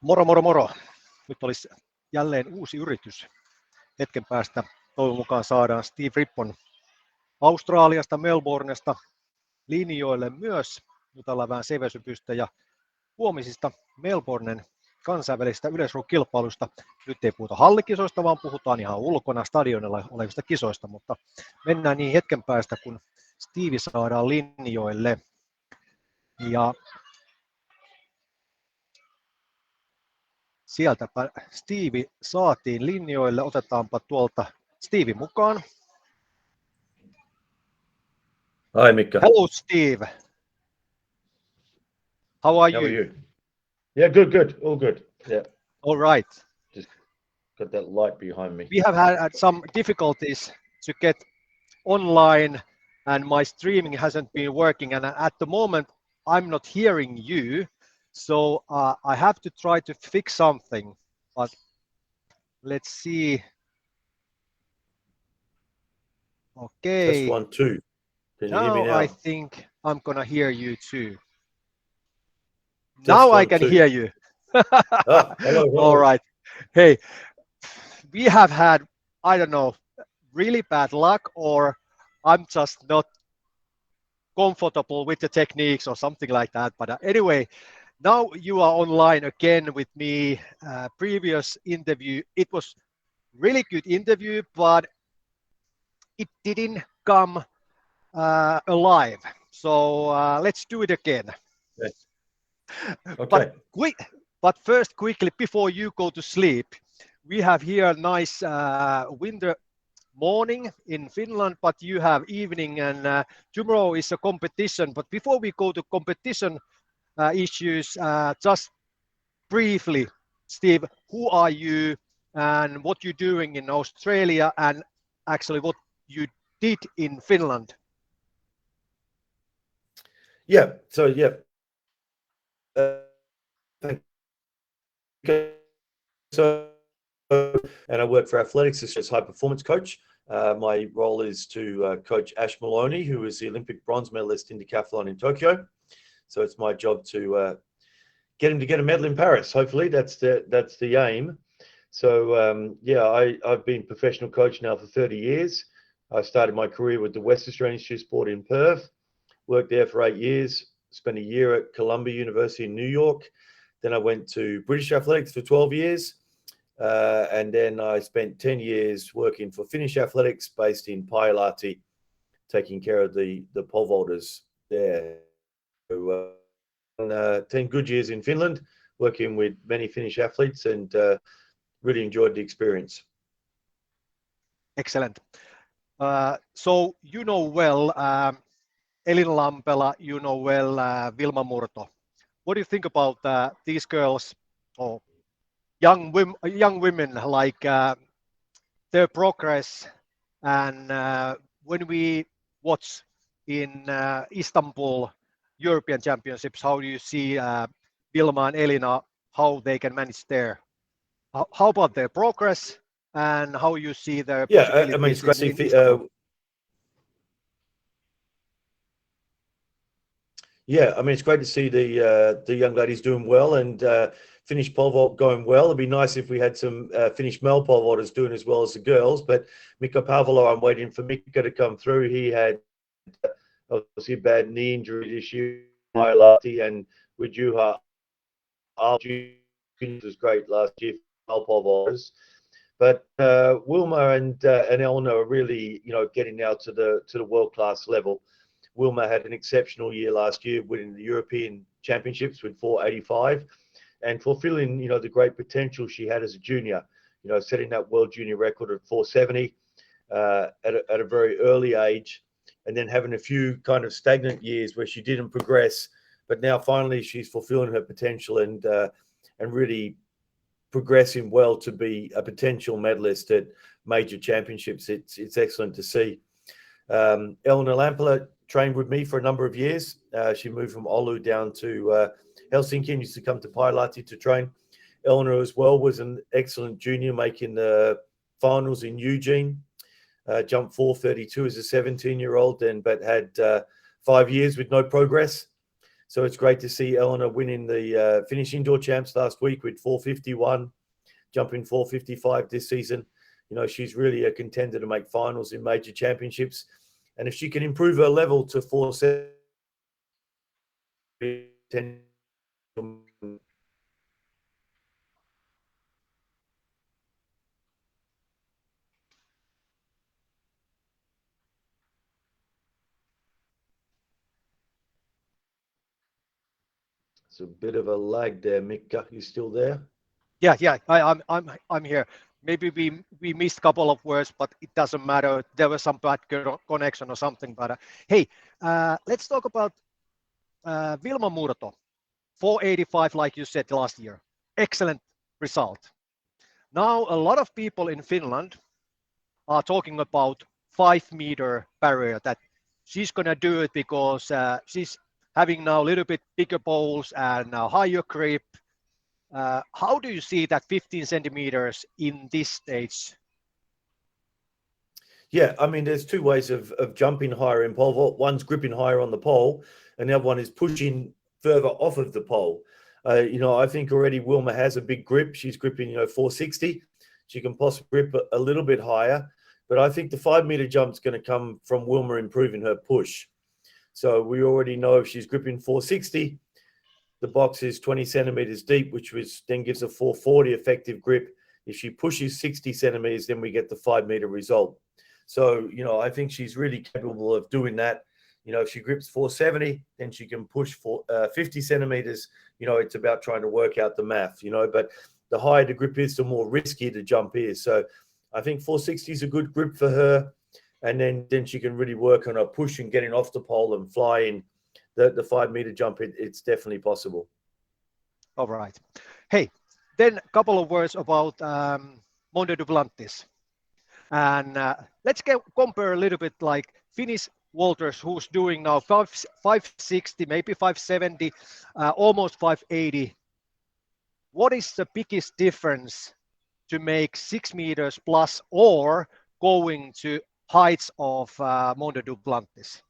Moro, moro, moro. Nyt olisi jälleen uusi yritys. Hetken päästä toivon mukaan saadaan Steve Rippon Australiasta, Melbournesta linjoille myös. Jutellaan vähän seiväshypystä ja huomisista Melbournen kansainvälisistä yleisruokilpailuista. Nyt ei puhuta hallikisoista, vaan puhutaan ihan ulkona stadionilla olevista kisoista, mutta mennään niin hetken päästä, kun Steve saadaan linjoille. Ja sieltäpä Steve saatiin linjoille. Otetaanpa tuolta Steve mukaan. Hi, Mikko. Hello, Steve. How are you? Yeah, good. All good. Yeah. All right. Just got that light behind me. We have had some difficulties to get online and my streaming hasn't been working, and at the moment I'm not hearing you. So I have to try to fix something, but let's see. Okay. Test 1, 2. Can you hear me now? I think I'm gonna hear you too. Test now 1, I can 2. hear you. Hello. All right. Hey, we have had, I don't know, really bad luck, or I'm just not comfortable with the techniques or something like that. But anyway, now you are online again with me. Previous interview, it was really good interview, but it didn't come alive. So let's do it again. Yes. Okay. But first, quickly, before you go to sleep, we have here a nice winter morning in Finland, but you have evening, and tomorrow is a competition. But before we go to competition issues, just briefly, Steve, who are you and what you're doing in Australia, and actually what you did in Finland? Yeah. So, and I work for athletics as high performance coach. My role is to coach Ash Maloney, who is the Olympic bronze medalist in decathlon in Tokyo. So it's my job to get him to get a medal in Paris. Hopefully, that's the aim. So I've been professional coach now for 30 years. I started my career with the West Australian Institute of Sport in Perth. Worked there for 8 years. Spent a year at Columbia University in New York. Then I went to British Athletics for 12 years. And then I spent 10 years working for Finnish Athletics based in Pailahti, taking care of the pole vaulters there. So, 10 good years in Finland, working with many Finnish athletes, and really enjoyed the experience. Excellent. So you know well Elina Lampela, you know well Wilma Murto. What do you think about these girls or young women, like their progress, and when we watch in Istanbul European Championships, how do you see Wilma and Elina, how they can manage there? How about their progress and how you see their possibilities? I mean, it's great to see. It's great to see the young ladies doing well, and Finnish pole vault going well. It'd be nice if we had some Finnish male pole vaulters doing as well as the girls. But Mikko Pavolo, I'm waiting for Mikko to come through. He had obviously a bad knee injury this year, and with Juha, was great last year for male pole vaulters. But Wilma and Elna are really, getting now to the world class level. Wilma had an exceptional year last year, winning the European Championships with 485, and fulfilling, the great potential she had as a junior. Setting that world junior record at 470 at a very early age, and then having a few kind of stagnant years where she didn't progress. But now finally she's fulfilling her potential and really progressing well to be a potential medalist at major championships. It's excellent to see. Elina Lampela trained with me for a number of years. She moved from Oulu down to Helsinki and used to come to Pailahti to train. Elina as well was an excellent junior, making the finals in Eugene. Jumped 432 as a 17-year-old, but had 5 years with no progress. So it's great to see Elina winning the Finnish indoor champs last week with 451, jumping 455 this season. You know, she's really a contender to make finals in major championships. And if she can improve her level to 470, it's a bit of a lag there, Mika. You still there? Yeah. I'm here. Maybe we missed a couple of words, but it doesn't matter. There was some bad connection or something. But hey, let's talk about Wilma Murto. 485, like you said last year. Excellent result. Now a lot of people in Finland are talking about 5-meter barrier, that she's gonna do it because she's having now a little bit bigger bowls and now higher grip. How do you see that 15 centimeters in this stage? Yeah, I mean, there's two ways of jumping higher in pole vault. One's gripping higher on the pole, and the other one is pushing further off of the pole. You know, I think already Wilma has a big grip. She's gripping, 460. She can possibly grip a little bit higher, but I think the 5-meter jump is going to come from Wilma improving her push. So we already know if she's gripping 460, the box is 20 centimeters deep, which then gives a 440 effective grip. If she pushes 60 centimeters, then we get the 5-meter result. So, I think she's really capable of doing that. If she grips 470, then she can push for 50 centimeters. It's about trying to work out the math, but the higher the grip is, the more risky the jump is. So I think 460 is a good grip for her. And then she can really work on her push and getting off the pole and flying the 5-meter jump. It's definitely possible. All right. Hey, then a couple of words about Mondo Duplantis. And let's compare a little bit like Finnish Walters, who's doing now 560, maybe 570, almost 580. What is the biggest difference to make 6 meters plus or going to heights of Mondo Duplantis?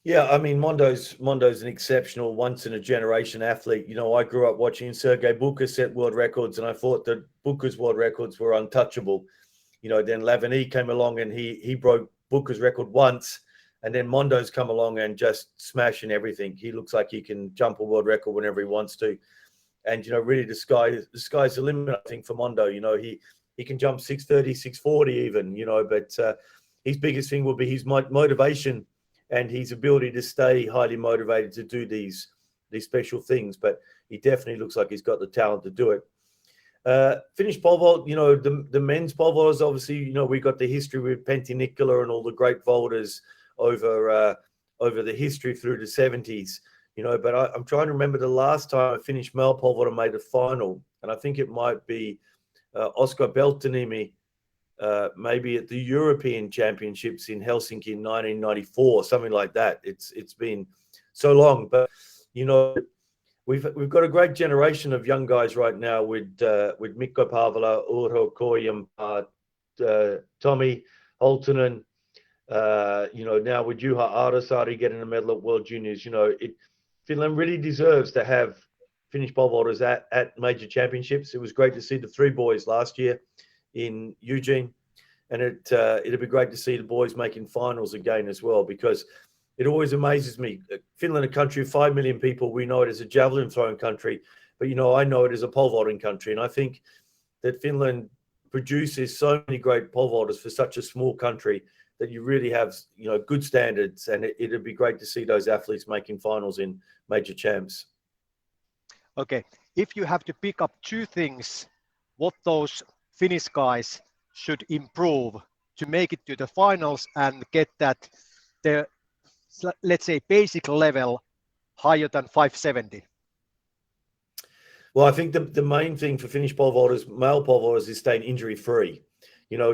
Yeah, I mean, Mondo's an exceptional once-in-a-generation athlete. I grew up watching Sergei Bubka set world records, and I thought that Bubka's world records were untouchable. Then Lavany came along and he broke Bubka's record once, and then Mondo's come along and just smashing everything. He looks like he can jump a world record whenever he wants to. And, really the sky's the limit, I think, for Mondo. He can jump 630, 640 even, but his biggest thing will be his motivation and his ability to stay highly motivated to do these special things. But he definitely looks like he's got the talent to do it. Finnish pole vault, the men's pole vaulters, obviously, we got the history with Pentti Nikkala and all the great vaulters over the history through the 70s, but I'm trying to remember the last time a Finnish male pole vaulter made a final, and I think it might be Oscar Beltonimi, maybe at the European Championships in Helsinki in 1994, something like that. It's been so long, but we've got a great generation of young guys right now with Mikko Paavola, Urho Koijanpää, Tommy Holtonen, now with Juha Arasari getting a medal at World Juniors. Finland really deserves to have Finnish pole vaulters at major championships. It was great to see the 3 boys last year in Eugene, and it'll be great to see the boys making finals again as well, because it always amazes me. Finland, a country of 5 million people, we know it as a javelin throwing country, but I know it as a pole vaulting country, and I think that Finland produces so many great pole vaulters for such a small country that you really have good standards, and it'd be great to see those athletes making finals in major champs. Okay, if you have to pick up 2 things, what those Finnish guys should improve to make it to the finals and get that the, let's say, basic level higher than 570? Well, I think the main thing for Finnish pole vaulters, male pole vaulters, is staying injury free.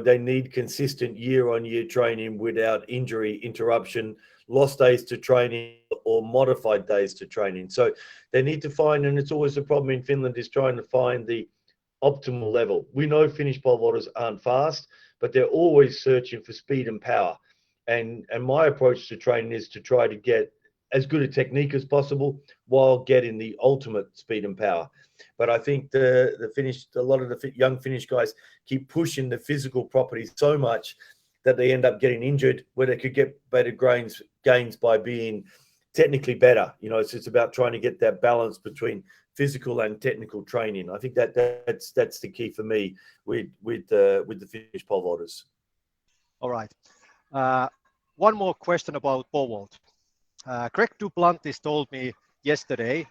They need consistent year-on-year training without injury interruption, lost days to training or modified days to training. So they need to find, and it's always a problem in Finland, is trying to find the optimal level. We know Finnish pole vaulters aren't fast, but they're always searching for speed and power. And my approach to training is to try to get as good a technique as possible while getting the ultimate speed and power. But I think a lot of the young Finnish guys keep pushing the physical properties so much that they end up getting injured where they could get better gains by being technically better. You know, it's about trying to get that balance between physical and technical training. I think that's the key for me with the Finnish pole vaulters. All right. One more question about pole vault. Greg Duplantis told me yesterday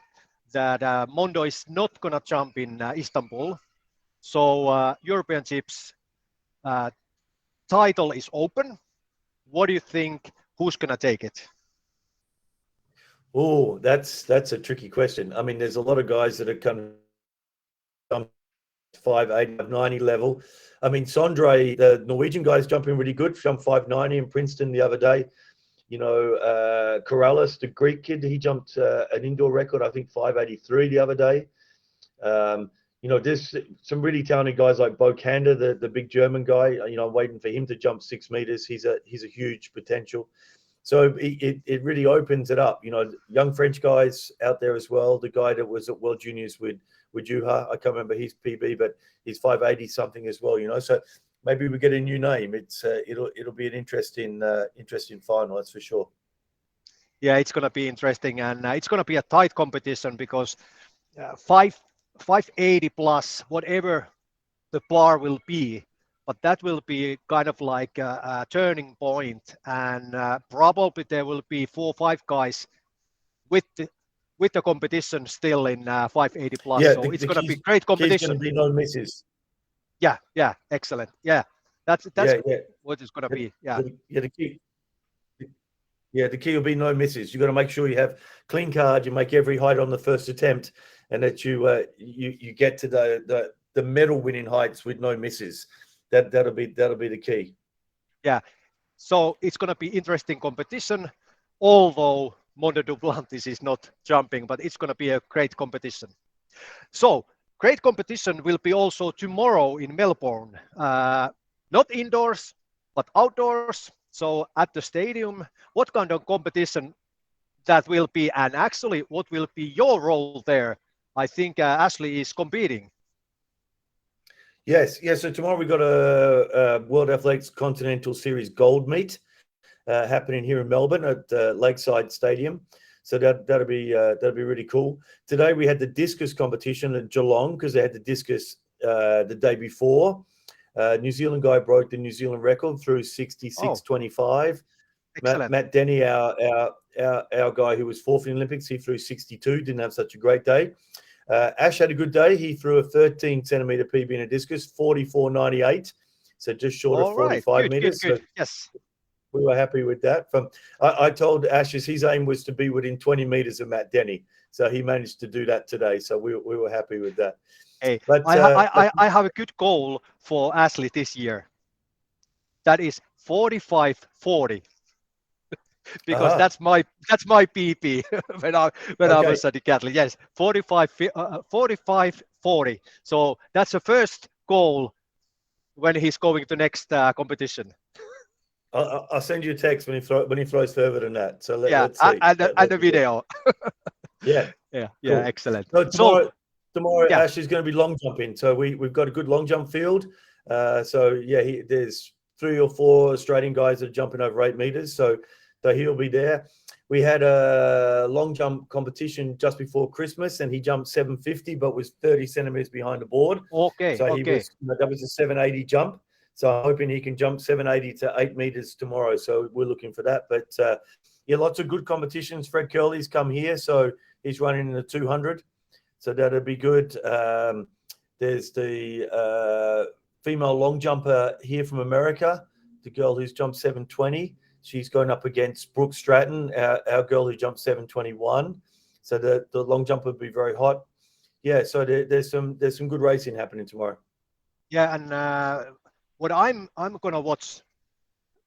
that Mondo is not going to jump in Istanbul. So European Chips title is open. What do you think? Who's going to take it? Oh, that's a tricky question. I mean, there's a lot of guys that are kind of 580, 590 level. I mean, Sondre, the Norwegian guy, is jumping really good. Jumped 590 in Princeton the other day. You know, Corrales, the Greek kid, he jumped an indoor record, I think 583 the other day. You know, there's some really talented guys like Bo Kander, the big German guy. You know, I'm waiting for him to jump 6 meters. He's a huge potential. So it really opens it up. You know, young French guys out there as well. The guy that was at World Juniors with Juha, I can't remember his PB, but he's 580 something as well. You know, so maybe we get a new name. It'll be an interesting final, that's for sure. Yeah, it's going to be interesting, and it's going to be a tight competition because 580 plus whatever the bar will be, but that will be kind of like a turning point, and probably there will be 4 or 5 guys with the competition still in 580 plus. Yeah, so it's going to be great competition. There's going to be no misses. Yeah, excellent. Yeah, that's what it's going to be. Yeah. The key will be no misses. You've got to make sure you have clean card. You make every height on the first attempt, and that you get to the medal winning heights with no misses. That'll be the key. Yeah. So it's going to be interesting competition, although Mondo Duplantis is not jumping, but it's going to be a great competition. So great competition will be also tomorrow in Melbourne. Not indoors, but outdoors. So at the stadium, what kind of competition that will be, and actually what will be your role there? I think Ashley is competing. Yes. So tomorrow we got a World Athletics Continental Series Gold meet happening here in Melbourne at Lakeside Stadium. So that'll be really cool. Today we had the discus competition at Geelong because they had the discus the day before. New Zealand guy broke the New Zealand record through 66.25. Matt Denny, our guy who was 4th in the Olympics, he threw 62. Didn't have such a great day. Ash had a good day. He threw a 13 centimeter PB in a discus, 44.98. So just short of 45 meters. Good. So yes. We were happy with that. I told Ash his aim was to be within 20 meters of Matt Denny. So he managed to do that today. So we were happy with that. Hey, but I have a good goal for Ashley this year. That is 45-40. Because that's my PP when I was at Decathlon. Yes, 45-40. So that's the first goal when he's going to next competition. I'll send you a text when he throws further than that. So let's see. And the video. Yeah, cool. Excellent. So tomorrow Ash is going to be long jumping. So we've got a good long jump field. There's 3 or 4 Australian guys that are jumping over 8 meters. So he'll be there. We had a long jump competition just before Christmas, and he jumped 750, but was 30 centimeters behind the board. Okay. So that was a 780 jump. So I'm hoping he can jump 780 to 8 meters tomorrow. So we're looking for that. But lots of good competitions. Fred Curley's come here, so he's running in the 200. So that'll be good. There's the female long jumper here from America, the girl who's jumped 720. She's going up against Brooke Stratton, our girl who jumped 721. So the long jump will be very hot. Yeah, so there's some good racing happening tomorrow. Yeah, and what I'm going to watch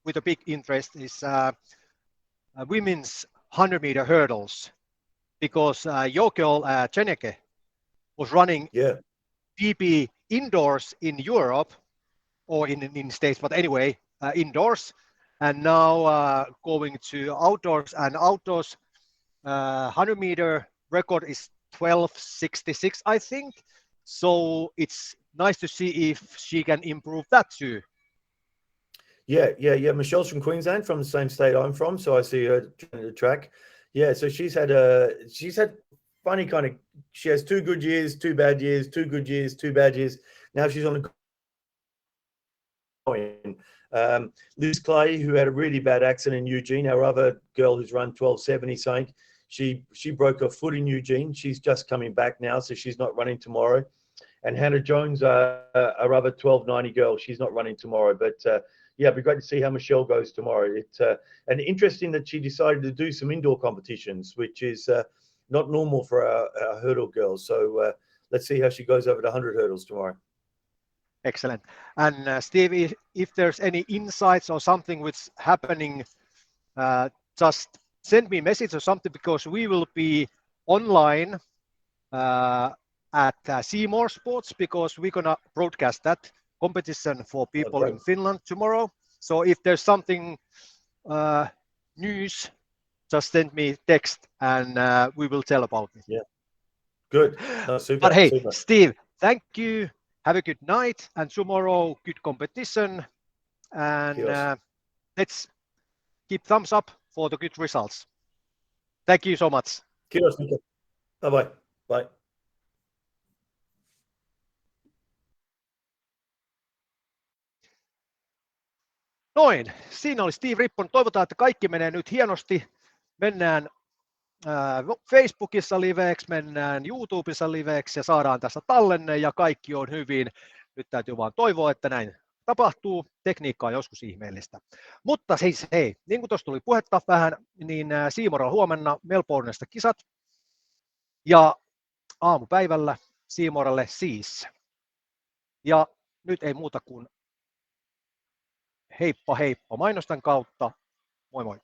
with a big interest is women's 100-meter hurdles, because your girl Jeneke was running PB indoors in Europe or in States, but anyway, indoors. And now going to outdoors, and outdoors 100 meter record is 12:66, I think. So it's nice to see if she can improve that too. Yeah. Michelle's from Queensland, from the same state I'm from, so I see her training the track. Yeah, so she's had funny kind of. She has 2 good years, 2 bad years, 2 good years, 2 bad years. Now she's on a going. Liz Clay, who had a really bad accident in Eugene, our other girl who's run 12:70 something, she broke her foot in Eugene. She's just coming back now, so she's not running tomorrow. And Hannah Jones, our other 12:90 girl, she's not running tomorrow. But yeah, it'd be great to see how Michelle goes tomorrow. It's and interesting that she decided to do some indoor competitions, which is not normal for our hurdle girls. So let's see how she goes over the 100 hurdles tomorrow. Excellent. And Steve, if there's any insights or something which happening, just send me a message or something, because we will be online at Seymour Sports, because we're gonna broadcast that competition for people in Finland tomorrow. So if there's something news, just send me text and we will tell about it. Yeah, good. No, super, but hey, super. Steve, thank you. Have a good night, and tomorrow good competition. And let's keep thumbs up for the good results. Thank you so much. Kiitos. Bye-bye. Bye. Noin, siinä oli Steve Rippon. Toivotaan, että kaikki menee nyt hienosti. Mennään Facebookissa liveeksi, mennään YouTubessa liveeksi ja saadaan tässä tallenne ja kaikki on hyvin. Nyt täytyy vaan toivoa, että näin tapahtuu. Tekniikka on joskus ihmeellistä. Mutta siis hei, niin kuin tuossa tuli puhetta vähän, niin Seymourilla huomenna Melbournesta kisat. Ja aamupäivällä Seymourille siis. Ja nyt ei muuta kuin heippa heippa mainostan kautta. Moi moi.